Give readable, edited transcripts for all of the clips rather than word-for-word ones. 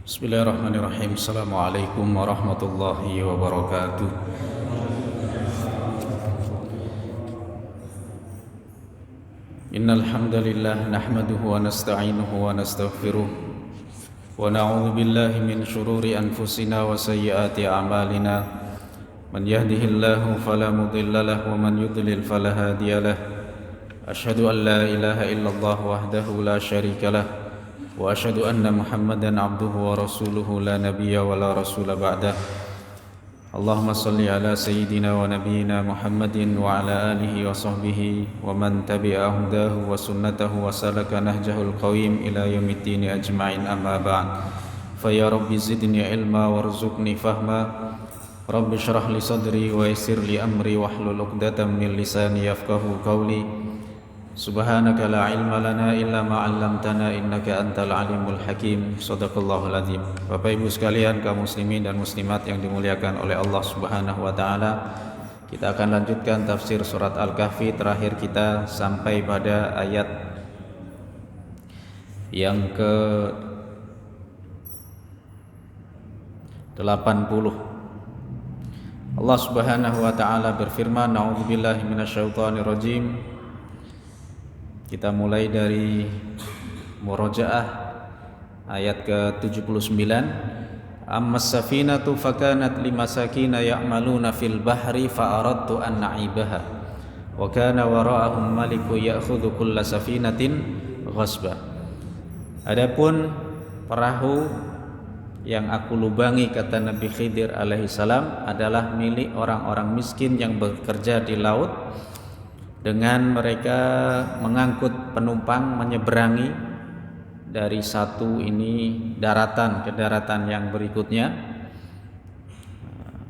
Bismillahirrahmanirrahim. Assalamualaikum warahmatullahi wabarakatuh. Innal hamdalillah nahmaduhu wa nasta'inuhu wa nastaghfiruh wa na'udzu billahi min shururi anfusina wa sayyiati a'malina. Man yahdihillahu fala mudilla lahu wa man yudlil fala hadiya lahu. Asyhadu an la ilaha illallah wahdahu la syarika lahu wa asyhadu anna Muhammadan abduhu wa rasuluhu la nabiyya wa la rasula ba'dah. Allahumma salli ala sayyidina wa nabiyyina Muhammadin wa ala alihi wa sahbihi wa man tabi'a hudahu wa sunnatahu wa salaka nahjahul qawim ila yaumiddin ajma'in, amma ba'd. Fa ya rabbi zidni ilma warzuqni fahma. Rabbi shrah li sadri wa yassir li amri wahlul 'uqdatam min lisani yafqahu qawli. Subhanaka la ilma lana illa ma 'allamtana innaka antal alimul hakim. Shadaqallahul azim. Bapak Ibu sekalian, kaum muslimin dan muslimat yang dimuliakan oleh Allah Subhanahu wa taala, kita akan lanjutkan tafsir surat Al-Kahfi. Terakhir kita sampai pada ayat yang ke 80. Allah Subhanahu wa taala berfirman, "A'udzubillahi minasyaitonir rajim." Kita mulai dari Murojaah ayat ke-79. Ammas safinatu fakanat limasakina ya'maluna fil bahri fa'aradtu an na'ibaha wa kana wara'ahum maliku ya'khudhu kulla safinatin ghasba. Adapun perahu yang aku lubangi, kata Nabi Khidir alaihi salam, adalah milik orang-orang miskin yang bekerja di laut, dengan mereka mengangkut penumpang menyeberangi dari satu ini daratan ke daratan yang berikutnya.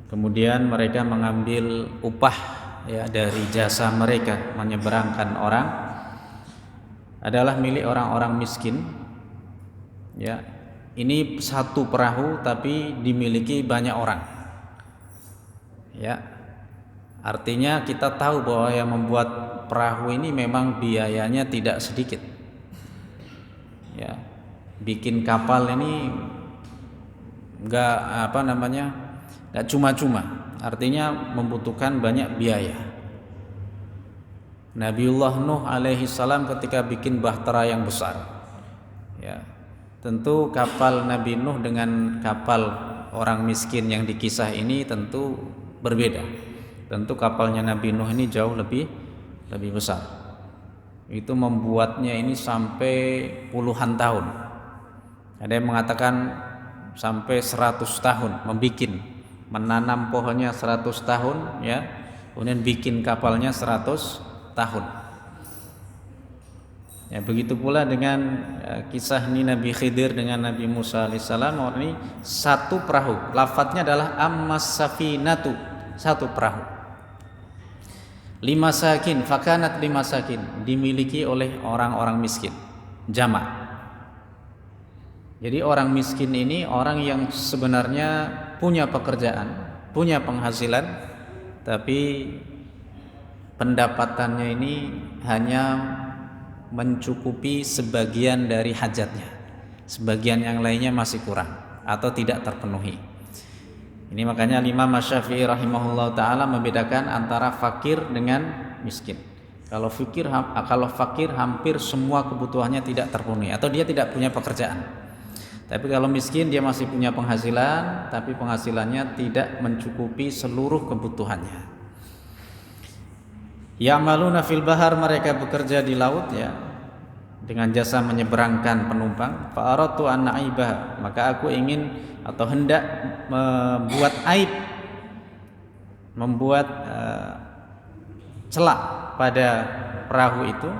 Kemudian mereka mengambil upah dari jasa mereka menyeberangkan orang, adalah milik orang-orang miskin. Ini satu perahu tapi dimiliki banyak orang. Artinya kita tahu bahwa yang membuat perahu ini memang biayanya tidak sedikit. Bikin kapal ini enggak cuma-cuma. Artinya membutuhkan banyak biaya. Nabiullah Nuh alaihi salam ketika bikin bahtera yang besar, tentu kapal Nabi Nuh dengan kapal orang miskin yang dikisah ini tentu berbeda. Tentu kapalnya Nabi Nuh ini jauh lebih besar. Itu membuatnya ini sampai puluhan tahun. Ada yang mengatakan sampai 100 tahun menanam pohonnya 100 tahun, kemudian bikin kapalnya 100 tahun. Begitu pula dengan kisah ini Nabi Khidir dengan Nabi Musa alaihissalam. Ini satu perahu. Lafadznya adalah ammas safinatu, satu perahu. Limasakin, fakanat limasakin, dimiliki oleh orang-orang miskin, jamak. Jadi orang miskin ini orang yang sebenarnya punya pekerjaan, punya penghasilan, tapi pendapatannya ini hanya mencukupi sebagian dari hajatnya, sebagian yang lainnya masih kurang atau tidak terpenuhi. Ini makanya Imam Syafi'i rahimahullah ta'ala membedakan antara fakir dengan miskin. Kalau fakir hampir semua kebutuhannya tidak terpenuhi atau dia tidak punya pekerjaan. Tapi kalau miskin dia masih punya penghasilan, tapi penghasilannya tidak mencukupi seluruh kebutuhannya. Ya'maluna fil bahar, mereka bekerja di laut dengan jasa menyeberangkan penumpang. Fa'aradtu an na'ibaha, maka aku ingin atau hendak membuat celah pada perahu itu,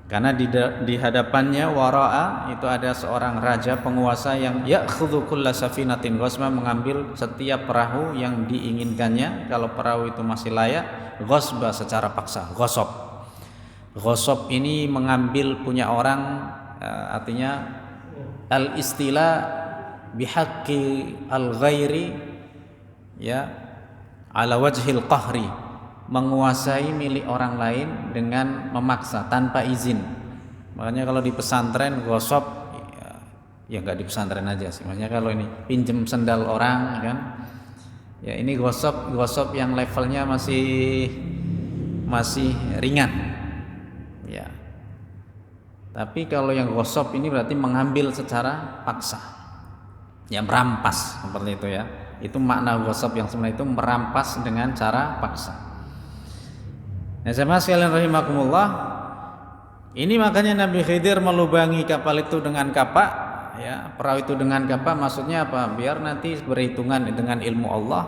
karena di hadapannya wara'a itu ada seorang raja penguasa yang ya'khudhu kulla safinatin ghasba, mengambil setiap perahu yang diinginkannya kalau perahu itu masih layak, ghasba secara paksa, ghasab ini mengambil punya orang, artinya al-istila bihaqqi al-ghairi ala wajhil qahri, menguasai milik orang lain dengan memaksa tanpa izin. Makanya kalau di pesantren ghasab Ya nggak di pesantren aja sih, maksudnya kalau ini pinjem sendal orang kan, ya ini gosok yang levelnya masih ringan ya. Tapi kalau yang gosok ini berarti mengambil secara paksa, ya merampas seperti itu ya. Itu makna gosok yang sebenarnya itu merampas dengan cara paksa. Nah, sama sekalian rahimakumullah, ini makanya Nabi Khidir melubangi kapal itu dengan kapak, ya, perahu itu dengan kapak. Maksudnya apa? Biar nanti berhitungan dengan ilmu Allah,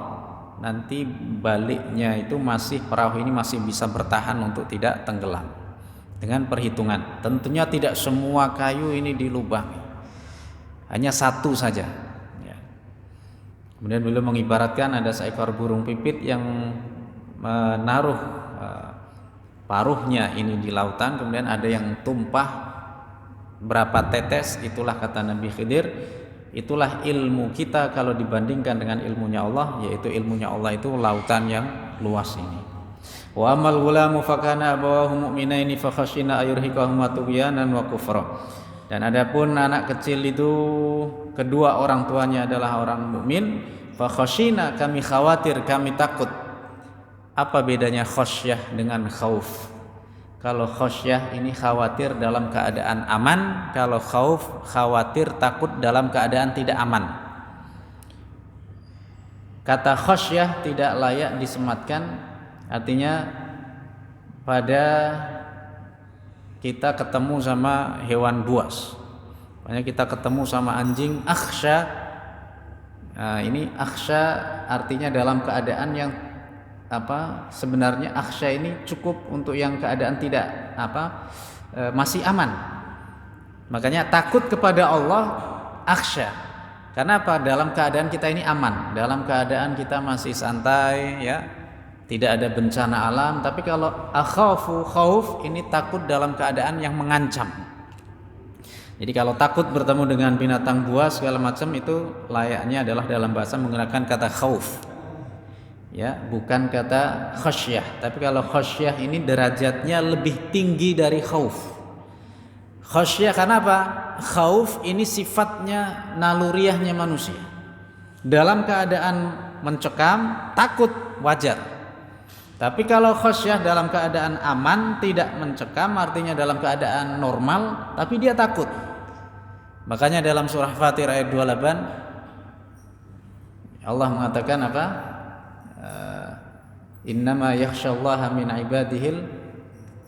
nanti baliknya itu perahu ini masih bisa bertahan untuk tidak tenggelam dengan perhitungan. Tentunya tidak semua kayu ini dilubangi, hanya satu saja ya. Kemudian beliau mengibaratkan ada seekor burung pipit yang menaruh paruhnya ini di lautan, kemudian ada yang tumpah berapa tetes. Itulah kata Nabi Khidir, itulah ilmu kita kalau dibandingkan dengan ilmunya Allah, yaitu ilmunya Allah itu lautan yang luas ini. Wa amal ghulamu fakana abawahu mu'minaini fakhashina ayurhiqahuma tughyanan wa kufra. Dan adapun anak kecil itu kedua orang tuanya adalah orang mukmin, fakhashina, kami khawatir, kami takut. Apa bedanya khasyah dengan khauf? Kalau khasyah ini khawatir dalam keadaan aman, kalau khauf khawatir takut dalam keadaan tidak aman. Kata khasyah tidak layak disematkan, artinya pada kita ketemu sama hewan buas, makanya kita ketemu sama anjing, akhsha. Nah, ini akhsha artinya dalam keadaan yang sebenarnya akhsha ini cukup untuk yang keadaan tidak masih aman. Makanya takut kepada Allah akhsha. Karena apa? Dalam keadaan kita ini aman, dalam keadaan kita masih santai ya, tidak ada bencana alam. Tapi kalau akhafu, khauf, ini takut dalam keadaan yang mengancam. Jadi kalau takut bertemu dengan binatang buas segala macam, itu layaknya adalah dalam bahasa menggunakan kata khauf. Ya, bukan kata khasyah. Tapi kalau khasyah ini derajatnya lebih tinggi dari khauf. Khasyah karena apa? Khauf ini sifatnya naluriahnya manusia. Dalam keadaan mencekam, takut, wajar. Tapi kalau khasyah dalam keadaan aman, tidak mencekam, artinya dalam keadaan normal, tapi dia takut. Makanya dalam surah Fatir ayat 28 Allah mengatakan apa? Innama yakhsyallaha min ibadihil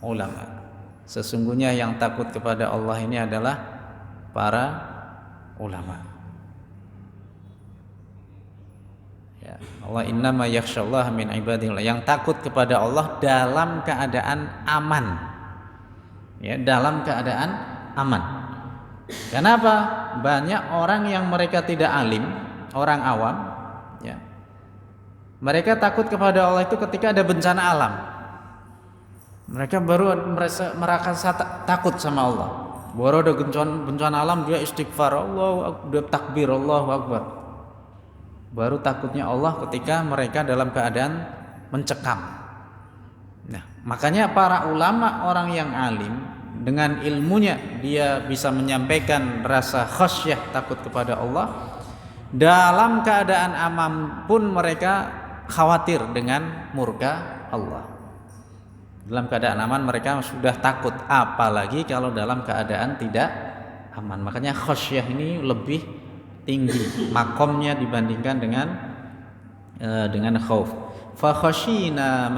ulama. Sesungguhnya yang takut kepada Allah ini adalah para ulama. Ya, Allah innama yakhsyallaha min ibadihil, yang takut kepada Allah dalam keadaan aman. Ya, dalam keadaan aman. Kenapa? Banyak orang yang mereka tidak alim, orang awam, ya. Mereka takut kepada Allah itu ketika ada bencana alam. Mereka baru merasa takut sama Allah. Baru ada bencana alam, dia istighfar, dia takbir, Allahu Akbar. Baru takutnya Allah ketika mereka dalam keadaan mencekam. Nah, makanya para ulama, orang yang alim, dengan ilmunya dia bisa menyampaikan rasa khasyah, takut kepada Allah. Dalam keadaan aman pun mereka khawatir dengan murka Allah. Dalam keadaan aman mereka sudah takut, apalagi kalau dalam keadaan tidak aman. Makanya khasyah ini lebih tinggi makomnya dibandingkan dengan khauf. Fa khasyina,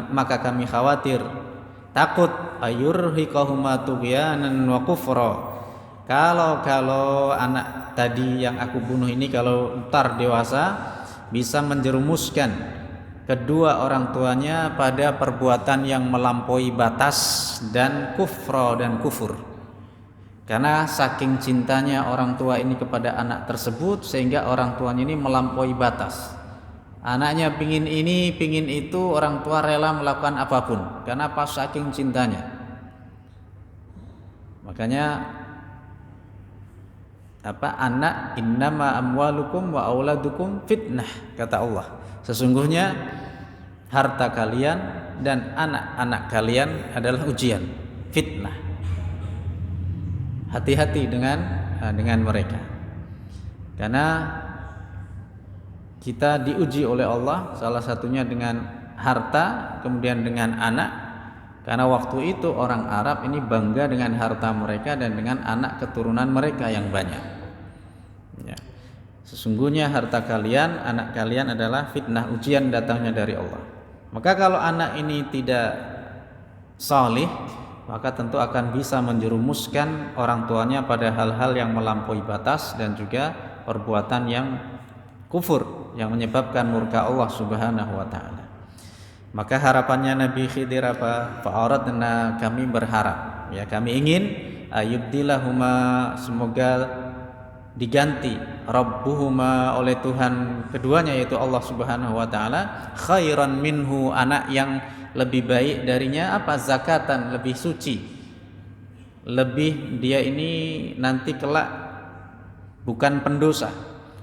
maka kami khawatir, takut, ayurhiqahuma tughyanan wa kufra. Kalau anak tadi yang aku bunuh ini kalau ntar dewasa bisa menjerumuskan kedua orang tuanya pada perbuatan yang melampaui batas dan kufra dan kufur. Karena saking cintanya orang tua ini kepada anak tersebut sehingga orang tuanya ini melampaui batas. Anaknya pingin ini, pingin itu, orang tua rela melakukan apapun. Karena pas saking cintanya. Makanya anak innama amwalukum wa auladukum fitnah, kata Allah. Sesungguhnya harta kalian dan anak-anak kalian adalah ujian, fitnah. Hati-hati dengan dengan mereka. Karena kita diuji oleh Allah, salah satunya dengan harta, kemudian dengan anak. Karena waktu itu orang Arab ini bangga dengan harta mereka dan dengan anak keturunan mereka yang banyak. Ya. Sesungguhnya harta kalian, anak kalian adalah fitnah, ujian datangnya dari Allah. Maka kalau anak ini tidak salih, maka tentu akan bisa menjerumuskan orang tuanya pada hal-hal yang melampaui batas dan juga perbuatan yang kufur yang menyebabkan murka Allah Subhanahu wa taala. Maka harapannya Nabi Khidir apa? Fa'aradna, kami berharap, ya kami ingin ayubdilahuma, semoga diganti rabbuhuma oleh Tuhan keduanya yaitu Allah Subhanahu wa taala khairan minhu, anak yang lebih baik darinya, apa? Zakatan, lebih suci, lebih dia ini nanti kelak bukan pendosa,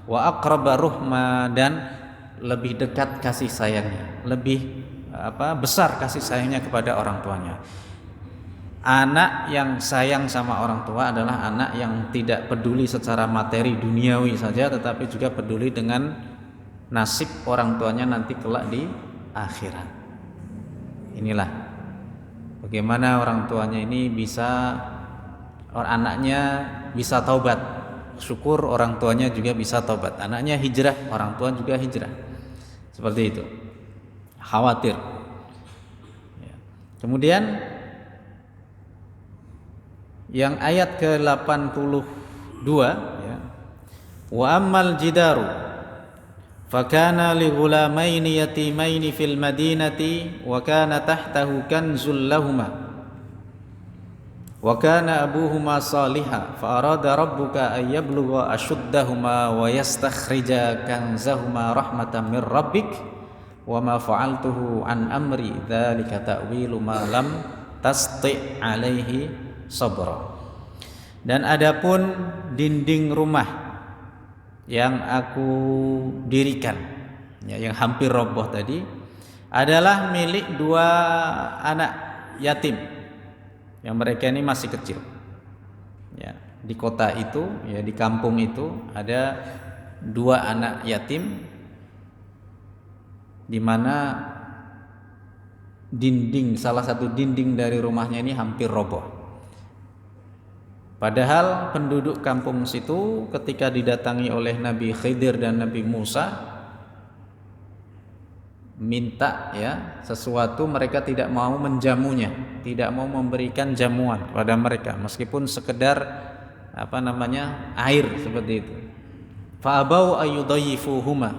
wa aqraba ruhma, dan lebih dekat kasih sayangnya, lebih besar kasih sayangnya kepada orang tuanya. Anak yang sayang sama orang tua adalah anak yang tidak peduli secara materi duniawi saja, tetapi juga peduli dengan nasib orang tuanya nanti kelak di akhirat. Inilah bagaimana orang tuanya ini bisa, anaknya bisa taubat. Syukur orang tuanya juga bisa taubat. Anaknya hijrah, orang tua juga hijrah. Seperti itu. Khawatir. Ya. Kemudian yang ayat ke-82, ya. Wa ammal jidaru fakana li ghulamaini yatimaini fil madinati wa kana tahtahu kanzul lahumā wa kana abuhuma salihah fa arada rabbuka ay yablugha ashuddahuma wa yastakhrija kanzahuma rahmatan min rabbik wa ma fa'altuhu an amri dzalika ta'wilu ma lam tasti' alaihi sabra. Dan adapun dinding rumah yang aku dirikan, ya, yang hampir roboh tadi, adalah milik dua anak yatim yang mereka ini masih kecil. Ya, di kota itu, ya di kampung itu ada dua anak yatim, di mana salah satu dinding dari rumahnya ini hampir roboh. Padahal penduduk kampung situ ketika didatangi oleh Nabi Khidir dan Nabi Musa minta, ya, sesuatu, mereka tidak mau menjamunya, tidak mau memberikan jamuan pada mereka meskipun sekedar air seperti itu. Fa'abau ayyudayyifuhuma,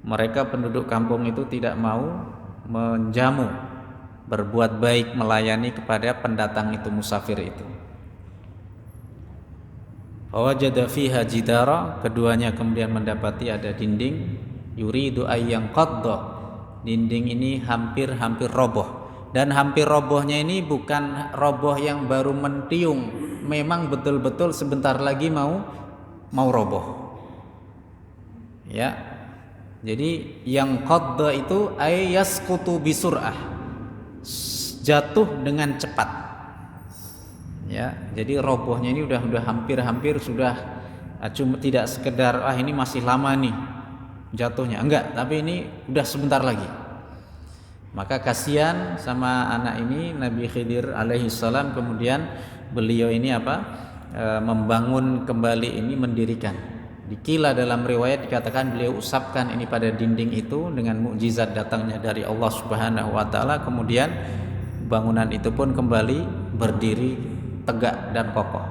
mereka penduduk kampung itu tidak mau menjamu, berbuat baik, melayani kepada pendatang itu, musafir itu. Fawajada fiha jidara, keduanya kemudian mendapati ada dinding, yuridu ayyang qadda, dinding ini hampir roboh. Dan hampir robohnya ini bukan roboh yang baru mentiung, memang betul-betul sebentar lagi mau roboh. Ya. Jadi yang qadda itu ay yasqutu bisur'ah, jatuh dengan cepat. Ya, jadi robohnya ini udah hampir sudah, cuma tidak sekedar ini masih lama nih jatuhnya, enggak, tapi ini udah sebentar lagi. Maka kasihan sama anak ini Nabi Khidir alaihi salam, kemudian beliau ini membangun kembali ini, mendirikan. Dikila dalam riwayat dikatakan beliau usapkan ini pada dinding itu dengan mukjizat datangnya dari Allah Subhanahu wa taala, kemudian bangunan itu pun kembali berdiri tegak dan kokoh.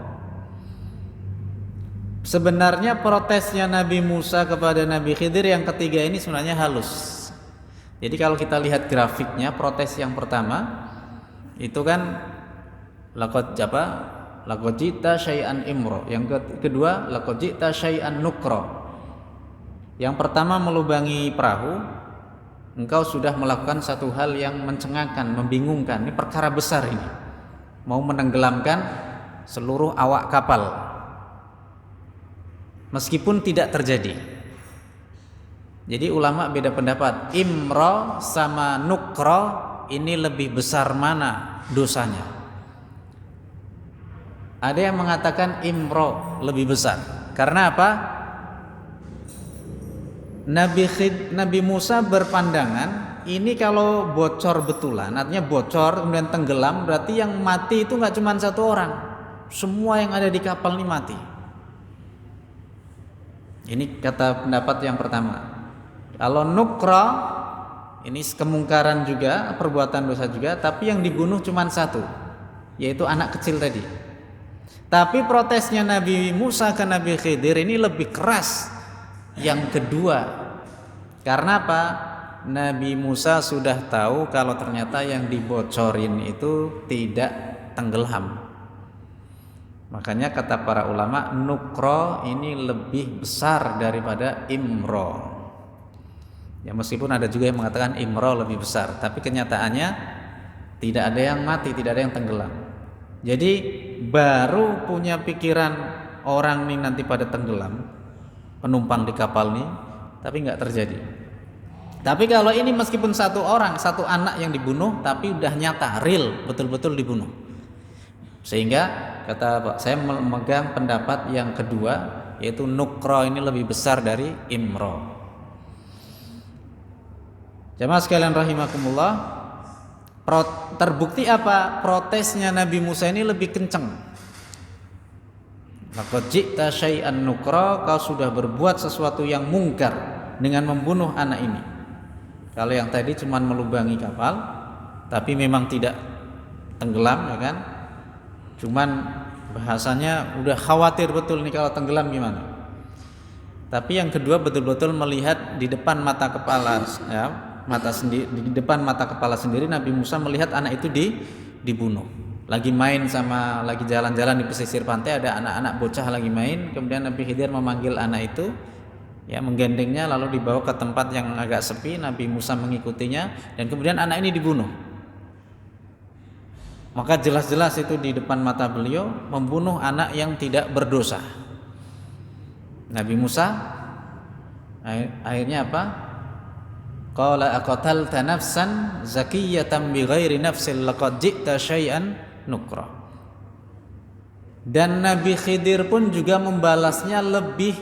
Sebenarnya protesnya Nabi Musa kepada Nabi Khidir yang ketiga ini sebenarnya halus. Jadi kalau kita lihat grafiknya, protes yang pertama itu kan laqad ji'ta syai'an imra, yang kedua laqad ji'ta syai'an nukra. Yang pertama melubangi perahu, engkau sudah melakukan satu hal yang mencengangkan, membingungkan. Ini perkara besar ini, mau menenggelamkan seluruh awak kapal meskipun tidak terjadi. Jadi ulama beda pendapat, imra sama nukra ini lebih besar mana dosanya. Ada yang mengatakan imro lebih besar. Karena apa? Nabi Musa berpandangan ini kalau bocor betulan, artinya bocor kemudian tenggelam, berarti yang mati itu nggak cuma satu orang, semua yang ada di kapal ini mati. Ini kata pendapat yang pertama. Kalau nukra, ini kemungkaran juga, perbuatan dosa juga, tapi yang dibunuh cuma satu, yaitu anak kecil tadi. Tapi protesnya Nabi Musa ke Nabi Khidir ini lebih keras. Yang kedua, karena apa? Nabi Musa sudah tahu kalau ternyata yang dibocorin itu tidak tenggelam. Makanya kata para ulama, nukro ini lebih besar daripada imro. Ya meskipun ada juga yang mengatakan imro lebih besar, tapi kenyataannya tidak ada yang mati, tidak ada yang tenggelam. Jadi baru punya pikiran orang ini nanti pada tenggelam, penumpang di kapal ini, tapi nggak terjadi. Tapi kalau ini meskipun satu orang, satu anak yang dibunuh, tapi udah nyata, real, betul-betul dibunuh. Sehingga kata saya memegang pendapat yang kedua, yaitu nukro ini lebih besar dari imro. Jamaah sekalian rahimakumullah, terbukti apa? Protesnya Nabi Musa ini lebih kencang. Laqad ji'ta syai'an nukra, kau sudah berbuat sesuatu yang mungkar dengan membunuh anak ini. Kalau yang tadi cuma melubangi kapal, tapi memang tidak tenggelam, ya kan? Cuman bahasanya udah khawatir betul nih kalau tenggelam gimana. Tapi yang kedua betul-betul melihat di depan mata kepala, ya, di depan mata kepala sendiri Nabi Musa melihat anak itu dibunuh. Lagi main lagi jalan-jalan di pesisir pantai, ada anak-anak bocah lagi main, kemudian Nabi Khidir memanggil anak itu, ya menggendengnya lalu dibawa ke tempat yang agak sepi, Nabi Musa mengikutinya dan kemudian anak ini dibunuh. Maka jelas-jelas itu di depan mata beliau membunuh anak yang tidak berdosa. Nabi Musa akhirnya apa? Qala aqatalta nafsan zakiyatan bighairi nafsin laqad ji'ta syai'an nukra. Dan Nabi Khidir pun juga membalasnya lebih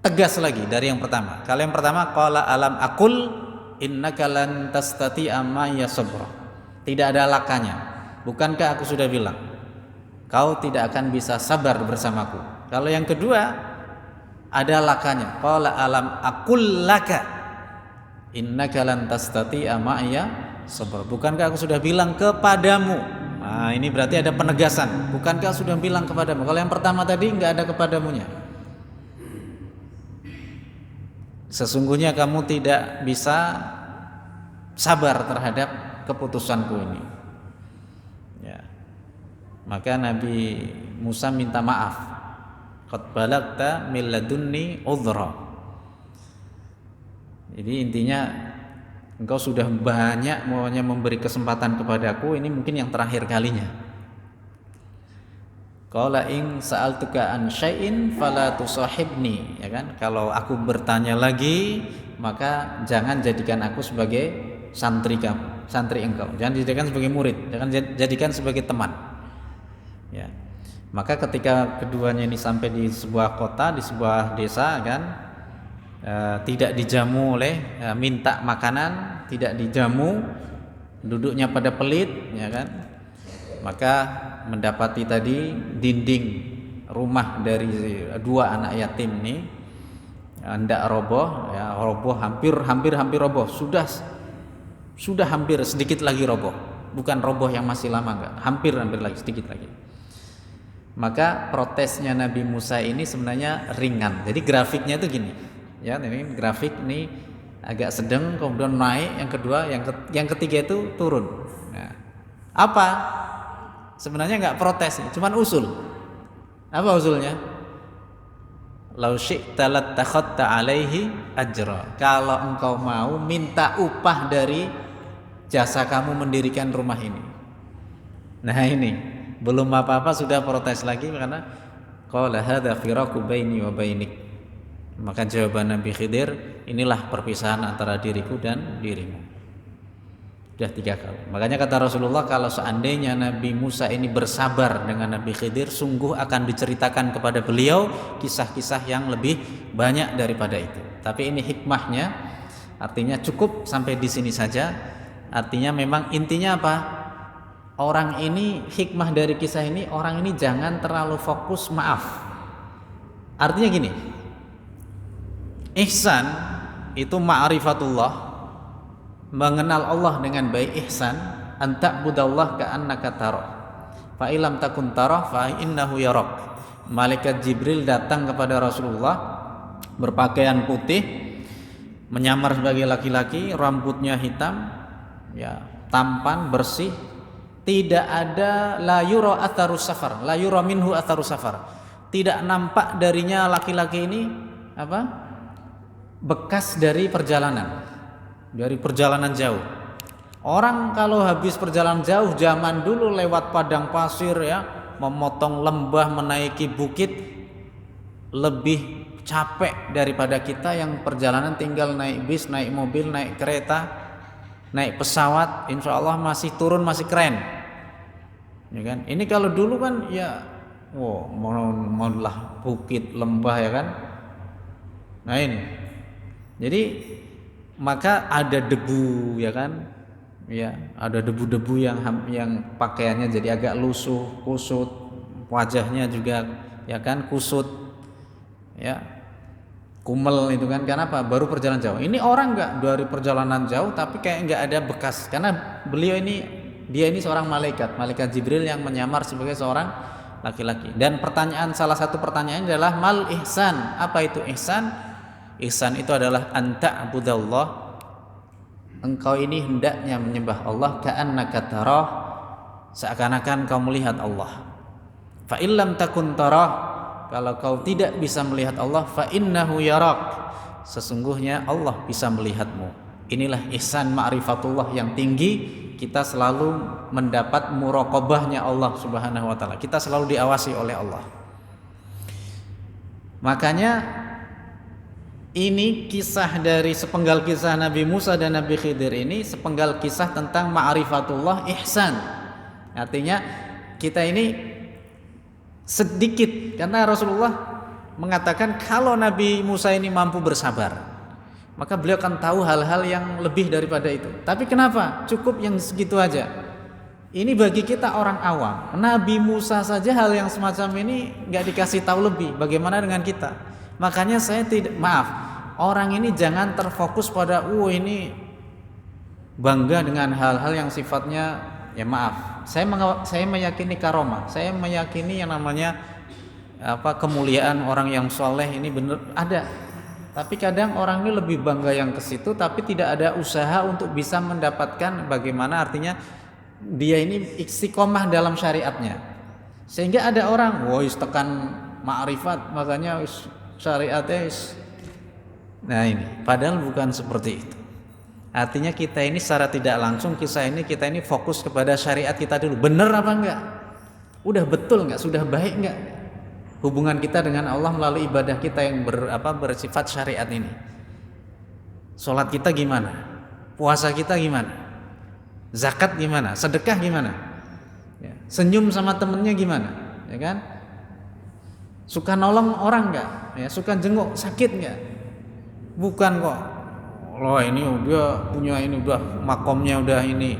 tegas lagi dari yang pertama. Kalau yang pertama qala alam aqul innaka lan tastati'a ma'iya sabra. Tidak ada lakanya. Bukankah aku sudah bilang kau tidak akan bisa sabar bersamaku. Kalau yang kedua ada lakanya. Qala alam aqul laka innaka lan tastati'a ma'iya sabra. Bukankah aku sudah bilang kepadamu. Nah, ini berarti ada penegasan. Bukankah sudah bilang kepadamu. Kalau yang pertama tadi enggak ada kepadamunya. Sesungguhnya kamu tidak bisa sabar terhadap keputusanku ini. Ya. Maka Nabi Musa minta maaf. Qad balagta min ladunni udhra. Jadi intinya engkau sudah banyak maunya memberi kesempatan kepadaku, ini mungkin yang terakhir kalinya. Qala in sa'altuka an syai'in fala tusahibni, ya kan? Kalau aku bertanya lagi, maka jangan jadikan aku sebagai santri kamu, santri engkau. Jangan dijadikan sebagai murid, jangan jadikan sebagai teman. Ya. Maka ketika keduanya ini sampai di sebuah kota, di sebuah desa, kan? Tidak dijamu oleh minta makanan, tidak dijamu, duduknya pada pelit, ya kan? Maka mendapati tadi dinding rumah dari dua anak yatim ini hendak roboh, ya roboh hampir roboh, sudah hampir sedikit lagi roboh, bukan roboh yang masih lama, enggak, hampir lagi sedikit lagi. Maka protesnya Nabi Musa ini sebenarnya ringan. Jadi grafiknya itu gini, ya ini grafik ini agak sedang, kemudian naik, yang kedua, yang ketiga itu turun. Nah, apa? Sebenarnya nggak protes, cuman usul. Apa usulnya? Lau syi'ta lattakhadta alaihi ajra. Kalau engkau mau minta upah dari jasa kamu mendirikan rumah ini. Nah ini belum apa-apa sudah protes lagi, karena qala hadza firaqu baini wa bainik. Maka jawaban Nabi Khidir, inilah perpisahan antara diriku dan dirimu. Sudah 3 kali. Makanya kata Rasulullah, kalau seandainya Nabi Musa ini bersabar dengan Nabi Khidir, sungguh akan diceritakan kepada beliau kisah-kisah yang lebih banyak daripada itu. Tapi ini hikmahnya, artinya cukup sampai di sini saja. Artinya memang intinya apa? Orang ini, hikmah dari kisah ini, orang ini jangan terlalu fokus maaf. Artinya gini, ihsan itu ma'rifatullah, mengenal Allah dengan baik. Ihsan anta budallah ka'annaka tarah fa illam takun tarah fa innahu yarak. Malaikat Jibril datang kepada Rasulullah berpakaian putih, menyamar sebagai laki-laki, rambutnya hitam, ya, tampan, bersih, tidak ada la yura atharus safar, la yura minhu atharus safar, tidak nampak darinya laki-laki ini apa? Bekas dari perjalanan jauh. Orang kalau habis perjalanan jauh zaman dulu lewat padang pasir, ya, memotong lembah, menaiki bukit, lebih capek daripada kita yang perjalanan tinggal naik bis, naik mobil, naik kereta, naik pesawat. Insya Allah masih turun masih keren, ya kan? Ini kalau dulu kan ya, maulah bukit, lembah, ya kan? Nah ini, jadi maka ada debu, ya kan, ya, ada debu-debu yang pakaiannya jadi agak lusuh, kusut, wajahnya juga, ya kan, kusut, ya, kumel itu kan. Kenapa? Baru perjalanan jauh. Ini orang enggak dari perjalanan jauh tapi kayak enggak ada bekas, karena dia ini seorang malaikat Jibril yang menyamar sebagai seorang laki-laki. Dan salah satu pertanyaan adalah mal ihsan, apa itu ihsan? Ihsan itu adalah anta budallah, engkau ini hendaknya menyembah Allah ka'annaka tarah, seakan-akan kau melihat Allah. Fa illam takun tarah, kalau kau tidak bisa melihat Allah, fa innahu yarak, sesungguhnya Allah bisa melihatmu. Inilah ihsan ma'rifatullah yang tinggi. Kita selalu mendapat muraqabahnya Allah Subhanahu wa taala. Kita selalu diawasi oleh Allah. Makanya ini kisah dari sepenggal kisah Nabi Musa dan Nabi Khidir ini sepenggal kisah tentang ma'rifatullah, ihsan. Artinya kita ini sedikit, karena Rasulullah mengatakan kalau Nabi Musa ini mampu bersabar, maka beliau akan tahu hal-hal yang lebih daripada itu. Tapi kenapa cukup yang segitu aja? Ini bagi kita orang awam. Nabi Musa saja hal yang semacam ini nggak dikasih tahu lebih, bagaimana dengan kita? Makanya saya orang ini jangan terfokus pada ini bangga dengan hal-hal yang sifatnya, ya maaf, saya meyakini karomah, saya meyakini yang namanya kemuliaan orang yang soleh ini benar ada. Tapi kadang orang ini lebih bangga yang ke situ, tapi tidak ada usaha untuk bisa mendapatkan bagaimana artinya dia ini istiqomah dalam syariatnya. Sehingga ada orang, tekan ma'rifat, makanya syariatnya. Nah ini, padahal bukan seperti itu. Artinya kita ini secara tidak langsung kisah ini kita ini fokus kepada syariat kita dulu. Benar apa enggak? Udah betul enggak? Sudah baik enggak hubungan kita dengan Allah melalui ibadah kita yang bersifat syariat ini? Salat kita gimana? Puasa kita gimana? Zakat gimana? Sedekah gimana? Ya. Senyum sama temennya gimana? Ya kan? Suka nolong orang enggak? Ya, suka jenguk sakit enggak? Bukan kok. Loh ini udah punya ini udah makomnya udah ini.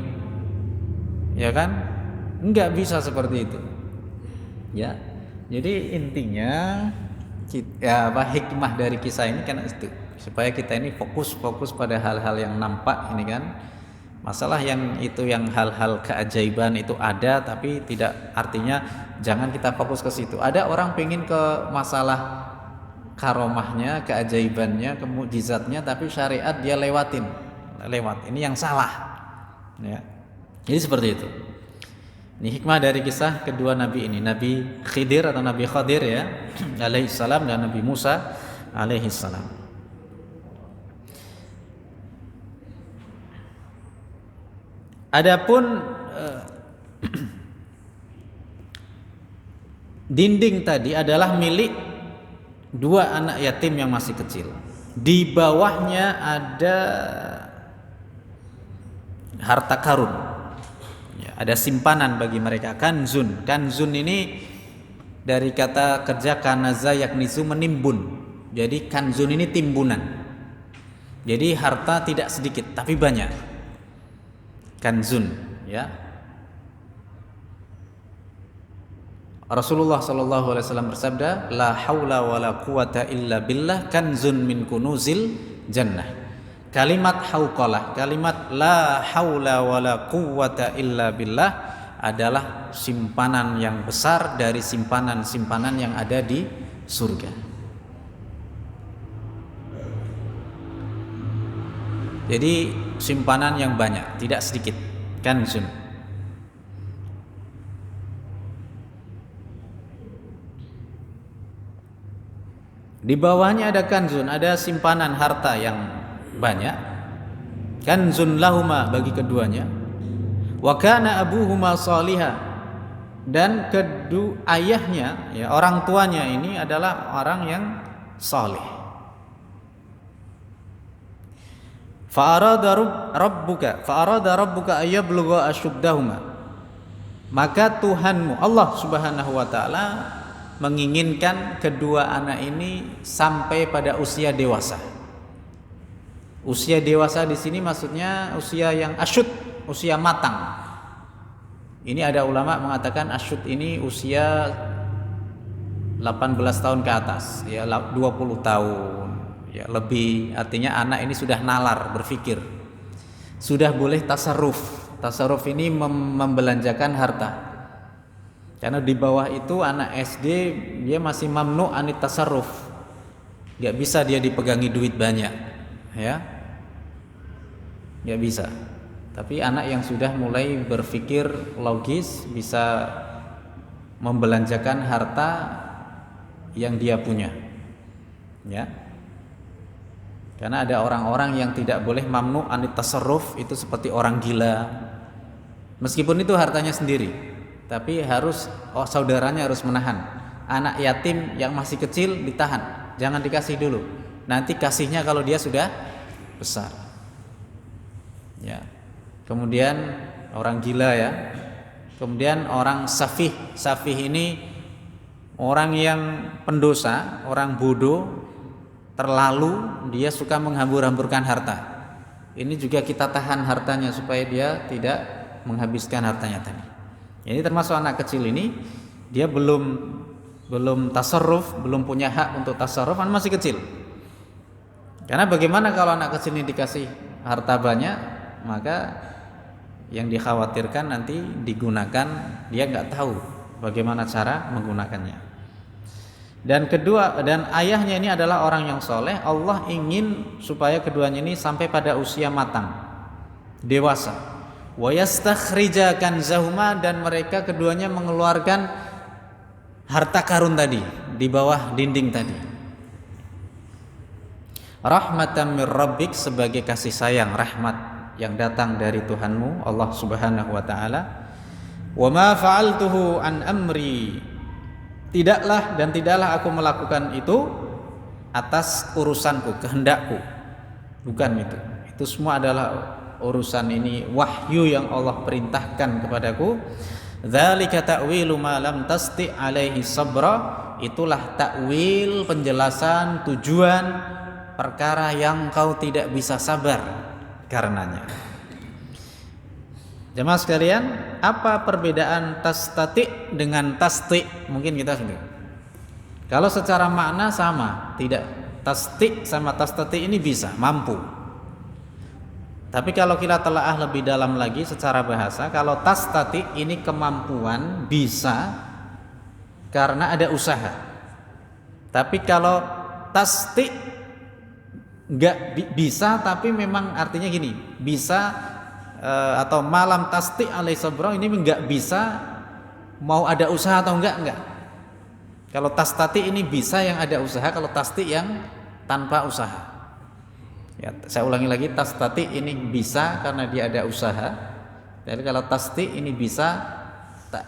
Ya kan? Enggak bisa seperti itu. Ya. Jadi intinya hikmah dari kisah ini kan itu, supaya kita ini fokus pada hal-hal yang nampak ini kan. Masalah yang hal-hal keajaiban itu ada, tapi tidak artinya jangan kita fokus ke situ. Ada orang pengen ke masalah karomahnya, keajaibannya, kemukjizatnya, tapi syariat dia lewat. Ini yang salah. Ya. Jadi seperti itu. Ini hikmah dari kisah kedua nabi ini, Nabi Khidir atau Nabi Khadir ya, alaihi salam, dan Nabi Musa alaihi salam. Adapun dinding tadi adalah milik dua anak yatim yang masih kecil. Di bawahnya ada harta karun. Ya, ada simpanan bagi mereka. Kanzun. Kanzun ini dari kata kerja kanaza yaknizu, menimbun. Jadi kanzun ini timbunan. Jadi harta tidak sedikit tapi banyak. Kanzun, ya. Rasulullah sallallahu alaihi wasallam bersabda, la haula wala quwata illa billah kanzun min kunuzil jannah. Kalimat hauqalah, kalimat la haula wala quwata illa billah adalah simpanan yang besar dari simpanan-simpanan yang ada di surga. Jadi simpanan yang banyak, tidak sedikit. Kanzun. Di bawahnya ada kanzun, ada simpanan harta yang banyak. Kanzun lahuma, bagi keduanya. Wa kana abuhuma salihah, dan kedua ayahnya, ya, orang tuanya ini adalah orang yang saleh. Fa'arada rabbuka ayyablugha ashuddahuma, maka Tuhanmu Allah Subhanahu wa taala menginginkan kedua anak ini sampai pada usia dewasa. Usia dewasa di sini maksudnya usia yang asyud, usia matang. Ini ada ulama mengatakan asyud ini usia 18 tahun ke atas, ya 20 tahun. Ya, lebih, artinya anak ini sudah nalar, berpikir, sudah boleh tasarruf. Tasarruf ini membelanjakan harta. Karena di bawah itu anak SD dia masih mamnu anit tasarruf, nggak bisa dia dipegangi duit banyak, ya, nggak bisa. Tapi anak yang sudah mulai berpikir logis bisa membelanjakan harta yang dia punya, ya. Karena ada orang-orang yang tidak boleh mamnu anit tasarruf, itu seperti orang gila. Meskipun itu hartanya sendiri, tapi harus saudaranya harus menahan. Anak yatim yang masih kecil ditahan, jangan dikasih dulu. Nanti kasihnya kalau dia sudah besar. Ya. Kemudian orang gila, ya. Kemudian orang safih. Safih ini orang yang pendosa, orang bodoh, terlalu dia suka menghambur-hamburkan harta. Ini juga kita tahan hartanya supaya dia tidak menghabiskan hartanya tadi. Ini termasuk anak kecil ini, dia belum tasarruf, belum punya hak untuk tasarruf, masih kecil. Karena bagaimana kalau anak kecil ini dikasih harta banyak, maka yang dikhawatirkan nanti digunakan, dia nggak tahu bagaimana cara menggunakannya. Dan kedua, dan ayahnya ini adalah orang yang soleh. Allah ingin supaya keduanya ini sampai pada usia matang, dewasa. Wa yastakhrija kanzahuma, dan mereka keduanya mengeluarkan harta karun tadi di bawah dinding tadi. Rahmatan mir rabbik, sebagai kasih sayang, rahmat yang datang dari Tuhanmu Allah Subhanahu wa taala. Wa ma fa'altuhu an amri, tidaklah aku melakukan itu atas urusanku, kehendakku. Bukan itu. Itu semua adalah urusan ini wahyu yang Allah perintahkan kepadaku. Dzalika ta'wilu ma lam tasti' alaihi sabra, itulah takwil, penjelasan, tujuan perkara yang kau tidak bisa sabar karenanya. Jemaah sekalian, apa perbedaan tastati dengan tasti? Mungkin kita sudah. Kalau secara makna sama, tidak. Tasti sama tastati ini bisa, mampu. Tapi kalau kita telaah lebih dalam lagi secara bahasa, kalau tastati ini kemampuan, bisa karena ada usaha. Tapi kalau tasti enggak bisa, tapi memang artinya gini, bisa atau malam tasti alai sabra ini enggak bisa, mau ada usaha atau enggak. Kalau tastati ini bisa yang ada usaha, kalau tasti yang tanpa usaha. Ya, saya ulangi lagi, tastati ini bisa karena dia ada usaha. Jadi kalau tasti ini bisa,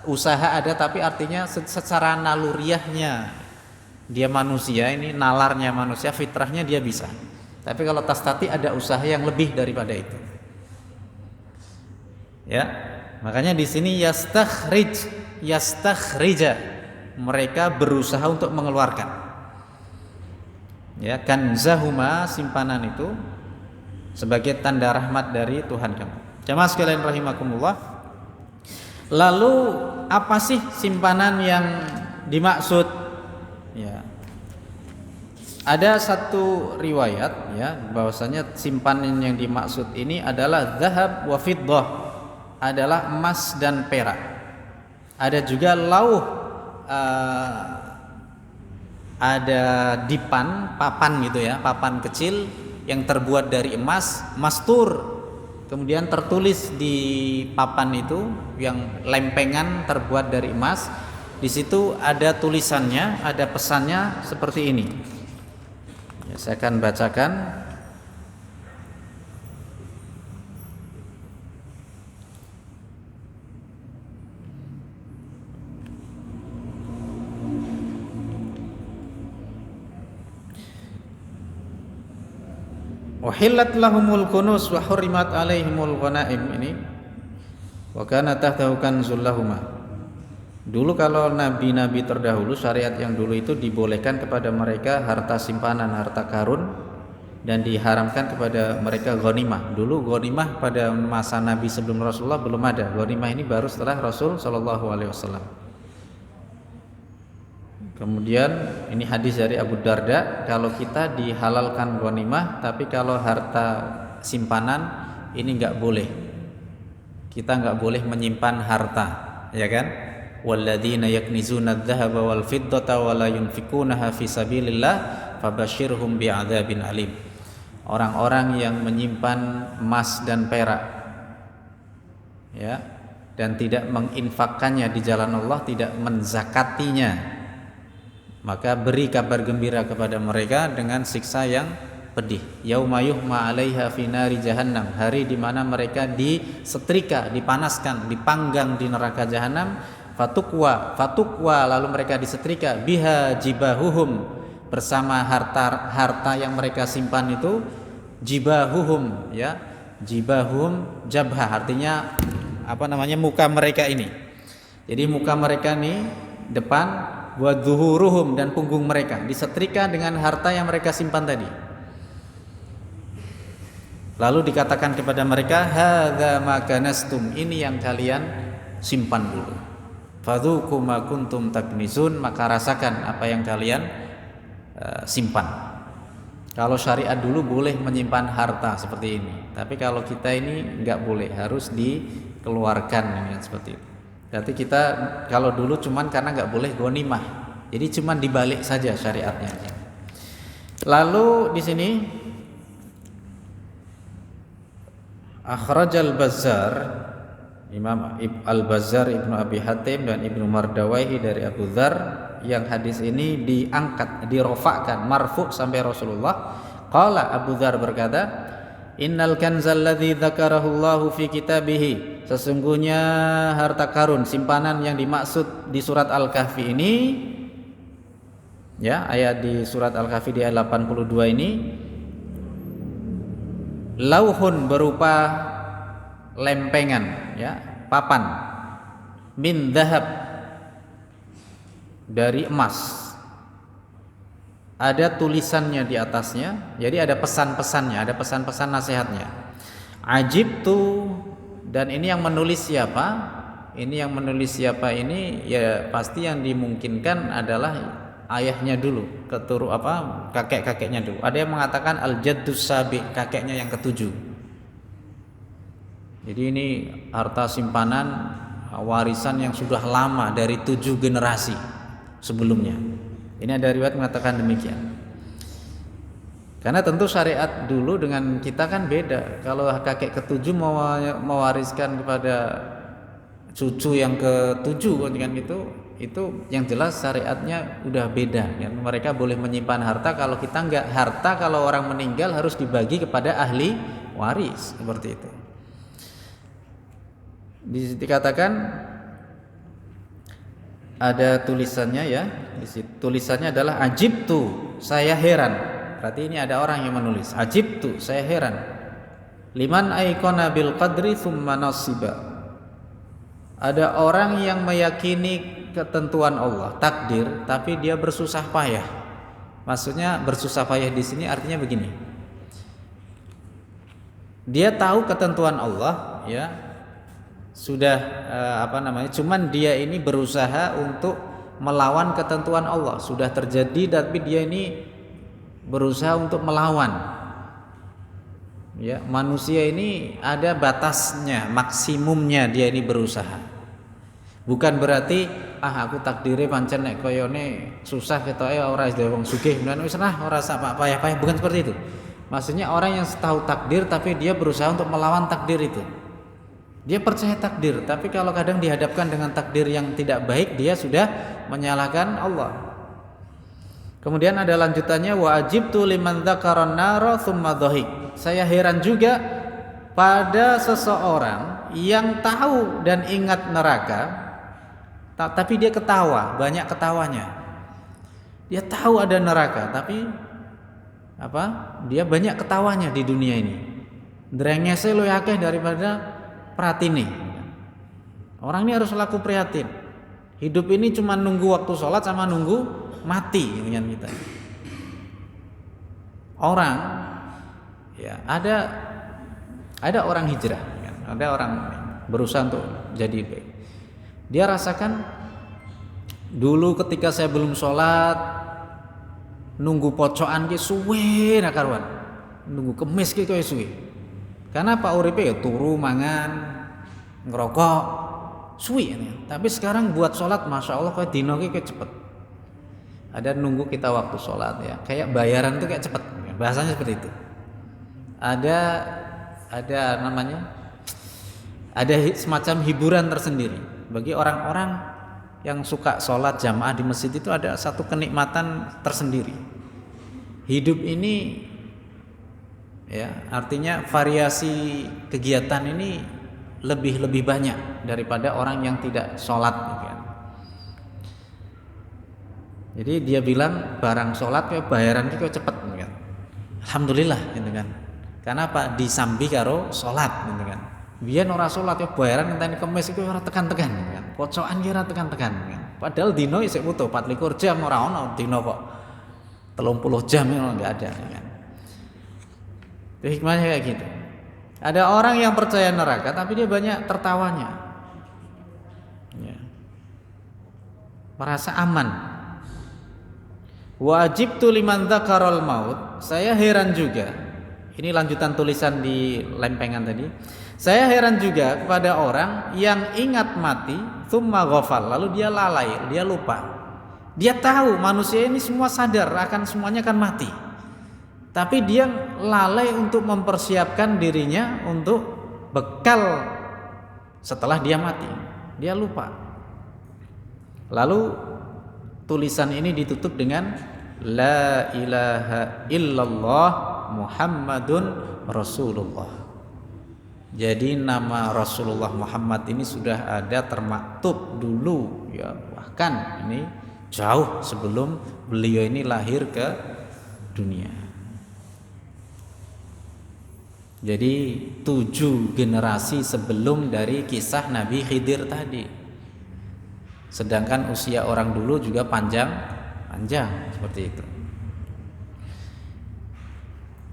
usaha ada tapi artinya secara naluriahnya dia manusia, ini nalarnya manusia, fitrahnya dia bisa. Tapi kalau tastati ada usaha yang lebih daripada itu. Ya. Makanya di sini yastakhrija, mereka berusaha untuk mengeluarkan. Ya, kanzahuma, simpanan itu sebagai tanda rahmat dari Tuhan kamu. Jamaah sekalian rahimakumullah. Lalu apa sih simpanan yang dimaksud? Ya. Ada satu riwayat ya bahwasanya simpanan yang dimaksud ini adalah zahab wa fiddah, adalah emas dan perak. Ada juga lauh, ada dipan, papan gitu ya, papan kecil yang terbuat dari emas, mastur. Kemudian tertulis di papan itu yang lempengan terbuat dari emas. Di situ ada tulisannya, ada pesannya seperti ini. Ya, saya akan bacakan. Uhillat lahumul kunus wa hurrimat alaihimul ghanaim, ini wa kana tahtahu kanzul lahuma. Dulu kalau nabi-nabi terdahulu, syariat yang dulu itu dibolehkan kepada mereka harta simpanan, harta karun, dan diharamkan kepada mereka ghanimah. Dulu ghanimah pada masa Nabi sebelum Rasulullah belum ada. Ghanimah ini baru setelah Rasul sallallahu alaihi wasallam. Kemudian ini hadis dari Abu Darda, kalau kita dihalalkan ghanimah, tapi kalau harta simpanan ini nggak boleh. Kita nggak boleh menyimpan harta, ya kan? Walladzina yaknizuna adz-dzahaba wal fiddata wa la yunfikunaha fi sabilillah fabashshirhum bi'adzabin alim. Orang-orang yang menyimpan emas dan perak, ya, dan tidak menginfakkannya di jalan Allah, tidak menzakatinya, maka beri kabar gembira kepada mereka dengan siksa yang pedih. Yauma yuhma 'alaiha fi nari jahannam, hari di mana mereka disetrika, dipanaskan, dipanggang di neraka jahanam. Fatukwa, lalu mereka disetrika biha jibahuhum, bersama harta yang mereka simpan itu, jibahuhum, ya, jibahum jabha, artinya apa namanya, muka mereka ini. Jadi muka mereka nih depan, wa dzuhuruhum, dan punggung mereka disetrika dengan harta yang mereka simpan tadi. Lalu dikatakan kepada mereka, hadza ma kanastum, ini yang kalian simpan dulu. Fadzuqu ma kuntum taknizun, maka rasakan apa yang kalian simpan. Kalau syariat dulu boleh menyimpan harta seperti ini, tapi kalau kita ini nggak boleh, harus dikeluarkan ini seperti itu. Berarti kita kalau dulu cuman karena nggak boleh ghanimah, jadi cuman dibalik saja syariatnya. Lalu di sini akhrajal Bazzar, Imam Al-Bazzar, Ibnu Abi Hatim, dan Ibnu Mardawaihi dari Abu Dzar, yang hadis ini diangkat, dirofakkan, marfu sampai Rasulullah. Qala, Abu Dzar berkata, innal kanzal ladzi dzakarahu Allahu fi kitabihi, sesungguhnya harta karun, simpanan yang dimaksud di surat Al-Kahfi ini, ya, ayat di surat Al-Kahfi di ayat 82 ini, lauhun, berupa lempengan, ya, papan, min dzahab, dari emas, ada tulisannya di atasnya, jadi ada pesan-pesannya, ada pesan-pesan nasihatnya. Ajibtu, dan ini yang menulis siapa? Ini yang menulis siapa ini? Ya pasti yang dimungkinkan adalah ayahnya dulu, kakek-kakeknya dulu. Ada yang mengatakan al-jaddus sabi, kakeknya yang ketujuh. Jadi ini harta simpanan, warisan yang sudah lama, dari 7 generasi sebelumnya. Ini ada riwayat mengatakan demikian. Karena tentu syariat dulu dengan kita kan beda. Kalau kakek ketujuh mewariskan kepada cucu yang ketujuh kan gitu, itu yang jelas syariatnya udah beda. Ya, mereka boleh menyimpan harta, kalau kita enggak. Harta kalau orang meninggal harus dibagi kepada ahli waris, seperti itu. Dikatakan ada tulisannya, ya. Tulisannya adalah ajibtu, saya heran. Berarti ini ada orang yang menulis. Ajibtu, saya heran. Liman aikona bil qadri thumma nasiba. Ada orang yang meyakini ketentuan Allah, takdir, tapi dia bersusah payah. Maksudnya bersusah payah di sini artinya begini. Dia tahu ketentuan Allah, ya. Sudah cuman dia ini berusaha untuk melawan ketentuan Allah. Sudah terjadi tapi dia ini berusaha untuk melawan. Ya, manusia ini ada batasnya, maksimumnya dia ini berusaha. Bukan berarti aku takdire pancen nek koyone susah ketoke ora wong sugih, menawa wis ora sak payah-payah, bukan seperti itu. Maksudnya orang yang tahu takdir tapi dia berusaha untuk melawan takdir itu. Dia percaya takdir, tapi kalau kadang dihadapkan dengan takdir yang tidak baik, dia sudah menyalahkan Allah. Kemudian ada lanjutannya, wa ajibtu liman dzakaran nara tsumma dhahik. Saya heran juga pada seseorang yang tahu dan ingat neraka tapi dia ketawa, banyak ketawanya. Dia tahu ada neraka tapi dia banyak ketawanya di dunia ini. Drengese luwih akeh daripada pratine. Orang ini harus laku prihatin. Hidup ini cuma nunggu waktu sholat sama nunggu mati dengan kita. Orang, ya ada orang hijrah, ada orang berusaha untuk jadi baik. Dia rasakan dulu ketika saya belum sholat, nunggu pocokan ki suwe nak karuan, nunggu kemis ki kowe suwe. Karena Pak uripe ya turu mangan, ngerokok, suwi ya. Tapi sekarang buat sholat, masya Allah kayak dino kayak cepet. Ada nunggu kita waktu sholat ya, kayak bayaran tuh kayak cepet. Bahasanya seperti itu. Ada semacam hiburan tersendiri bagi orang-orang yang suka sholat jamaah di masjid. Itu ada satu kenikmatan tersendiri. Hidup ini, ya, artinya variasi kegiatan ini lebih banyak daripada orang yang tidak sholat, gitu. Jadi dia bilang barang sholat kayak bayaran itu cepet, gitu. Alhamdulillah, gitu kan. Karena apa? Disambi karo sholat, gitu kan. Biyen ora sholat ya bayaran ngenteni kemis iku ora tekan-tekan, gitu kan. Pocokan ki ora tekan-tekan, gitu kan. Padahal dino isih butuh 24 jam, ora ono dino kok 30 jam enggak ada, gitu kan. Itu hikmahnya kayak gitu. Ada orang yang percaya neraka tapi dia banyak tertawanya, ya. Merasa aman. Wajibtu liman dzakaral maut. Saya heran juga. Ini lanjutan tulisan di lempengan tadi. Saya heran juga kepada orang yang ingat mati, tsumma ghafal, lalu dia lalai, dia lupa. Dia tahu manusia ini semua sadar akan semuanya akan mati. Tapi dia lalai untuk mempersiapkan dirinya untuk bekal setelah dia mati. Dia lupa. Lalu tulisan ini ditutup dengan La ilaha illallah Muhammadun Rasulullah. Jadi nama Rasulullah Muhammad ini sudah ada termaktub dulu, ya, bahkan ini jauh sebelum beliau ini lahir ke dunia. Jadi 7 generasi sebelum dari kisah Nabi Khidir tadi. Sedangkan usia orang dulu juga panjang seperti itu.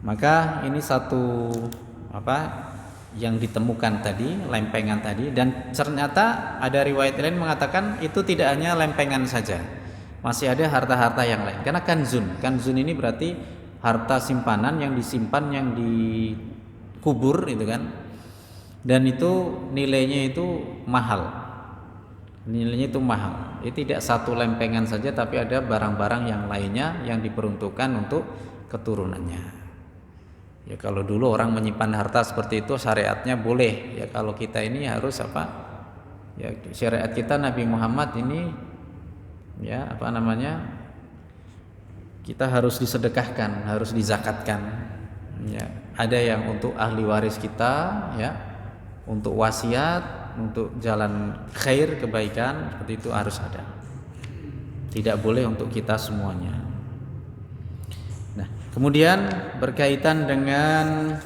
Maka ini satu yang ditemukan tadi, lempengan tadi, dan ternyata ada riwayat lain mengatakan itu tidak hanya lempengan saja. Masih ada harta-harta yang lain. Karena kanzun ini berarti harta simpanan yang disimpan, yang dikubur itu kan. Dan itu nilainya itu mahal. Nilainya itu mahal. Ini tidak satu lempengan saja, tapi ada barang-barang yang lainnya yang diperuntukkan untuk keturunannya. Ya kalau dulu orang menyimpan harta seperti itu syariatnya boleh. Ya kalau kita ini harus Ya syariat kita Nabi Muhammad ini kita harus disedekahkan, harus dizakatkan. Ya, ada yang untuk ahli waris kita, ya, untuk wasiat, untuk jalan khair, kebaikan, seperti itu harus ada. Tidak boleh untuk kita semuanya. Nah, kemudian berkaitan dengan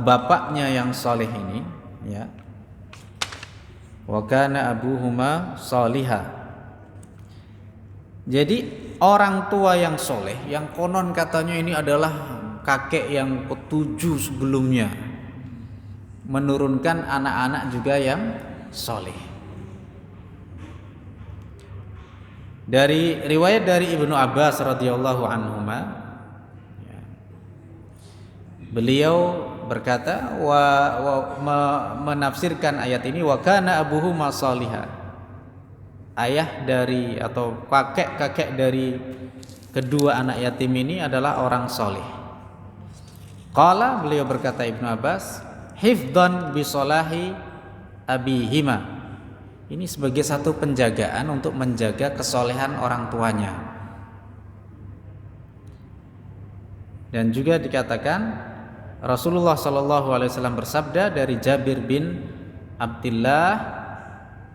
bapaknya yang saleh ini, ya. Wa kana abuhuma salihah. Jadi orang tua yang soleh, yang konon katanya ini adalah kakek yang ketujuh sebelumnya, menurunkan anak-anak juga yang soleh. Dari riwayat dari Ibnu Abbas radhiyallahu anhuma, beliau berkata menafsirkan ayat ini, wa kana abuhuma salihah. Ayah dari atau kakek dari kedua anak yatim ini adalah orang soleh. Qala, beliau berkata Ibnu Abbas, hifdhan bisolahi abihima. Ini sebagai satu penjagaan untuk menjaga kesolehan orang tuanya. Dan juga dikatakan Rasulullah SAW bersabda dari Jabir bin Abdullah,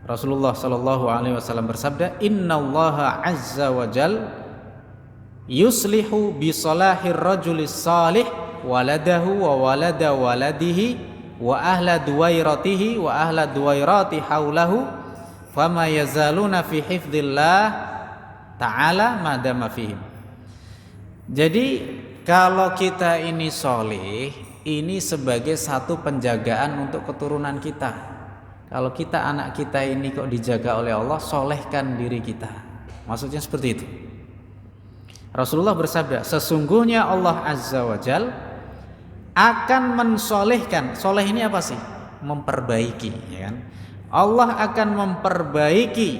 Rasulullah SAW bersabda, innallaha azza wa jal yuslihu bisolahir rajulis salih waladahu wa walada waladihi wa ahla duwairatihi wa ahla duwairati haulahu fama yazaluna fi hifdzillah ta'ala madama fihim. Jadi kalau kita ini soleh, ini sebagai satu penjagaan untuk keturunan kita. Kalau kita anak kita ini kok dijaga oleh Allah, solehkan diri kita. Maksudnya seperti itu. Rasulullah bersabda, sesungguhnya Allah Azza wa Jal akan mensolehkan. Soleh ini apa sih? Memperbaiki, ya kan? Allah akan memperbaiki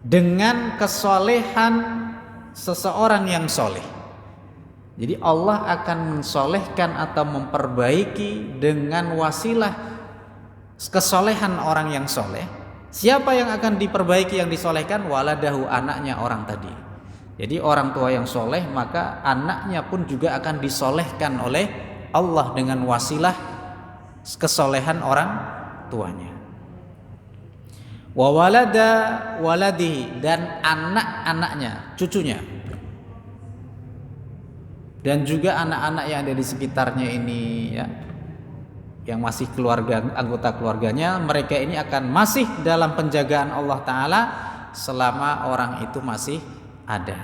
dengan kesolehan seseorang yang soleh. Jadi Allah akan mensolehkan atau memperbaiki dengan wasilah kesolehan orang yang soleh. Siapa yang akan diperbaiki, yang disolehkan? Waladahu, anaknya orang tadi. Jadi orang tua yang soleh, maka anaknya pun juga akan disolehkan oleh Allah dengan wasilah kesolehan orang tuanya. Wa walada waladihi, dan anak-anaknya, cucunya, dan juga anak-anak yang ada di sekitarnya ini, ya, yang masih anggota keluarganya, mereka ini akan masih dalam penjagaan Allah Ta'ala selama orang itu masih ada.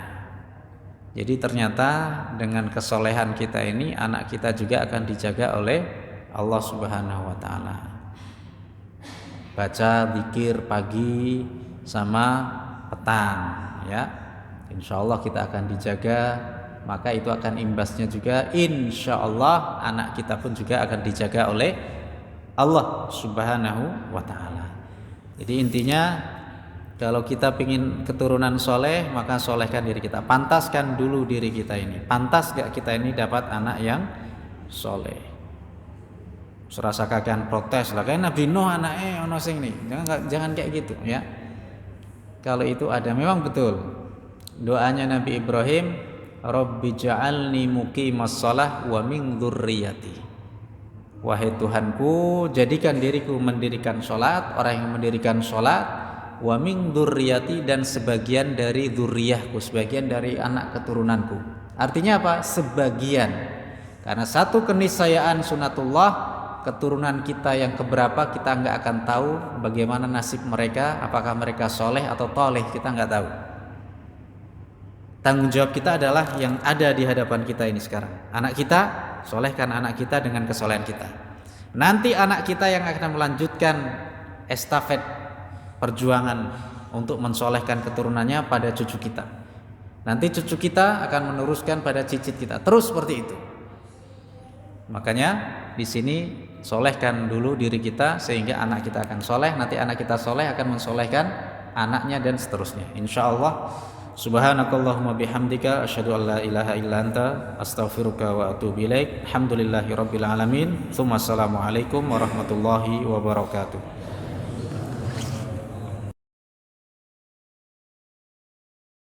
Jadi ternyata dengan kesolehan kita ini, anak kita juga akan dijaga oleh Allah Subhanahu wa Ta'ala. Baca zikir pagi sama petang, ya, insya Allah kita akan dijaga. Maka itu akan imbasnya juga insya Allah anak kita pun juga akan dijaga oleh Allah Subhanahu wa Ta'ala. Jadi intinya kalau kita ingin keturunan soleh, maka solehkan diri kita. Pantaskan dulu diri kita ini. Pantas gak kita ini dapat anak yang soleh? Serasa kakean protes lah, kayak Nabi Nuh anaknya ono sing nih. Jangan kayak gitu, ya. Kalau itu ada, memang betul doanya Nabi Ibrahim, Rabbi ja'alni muqimas shalah wa min dzurriyyati. Wahai Tuhanku, jadikan diriku mendirikan salat, orang yang mendirikan salat, wa min dzurriyyati, dan sebagian dari dzurriyyahku, sebagian dari anak keturunanku. Artinya apa? Sebagian. Karena satu keniscayaan sunatullah, keturunan kita yang keberapa kita enggak akan tahu bagaimana nasib mereka, apakah mereka soleh atau toleh, kita enggak tahu. Tanggung jawab kita adalah yang ada di hadapan kita ini sekarang. Anak kita, solehkan anak kita dengan kesolehan kita. Nanti anak kita yang akan melanjutkan estafet perjuangan untuk mensolehkan keturunannya pada cucu kita. Nanti cucu kita akan meneruskan pada cicit kita. Terus seperti itu. Makanya di sini solehkan dulu diri kita sehingga anak kita akan soleh. Nanti anak kita soleh akan mensolehkan anaknya dan seterusnya. Insya Allah. Subhanakallahumma bihamdika asyhadu an la ilaha illa anta astaghfiruka wa atubu ilaik. Alhamdulillahirabbil alamin. Tsumma assalamu alaikum warahmatullahi wabarakatuh.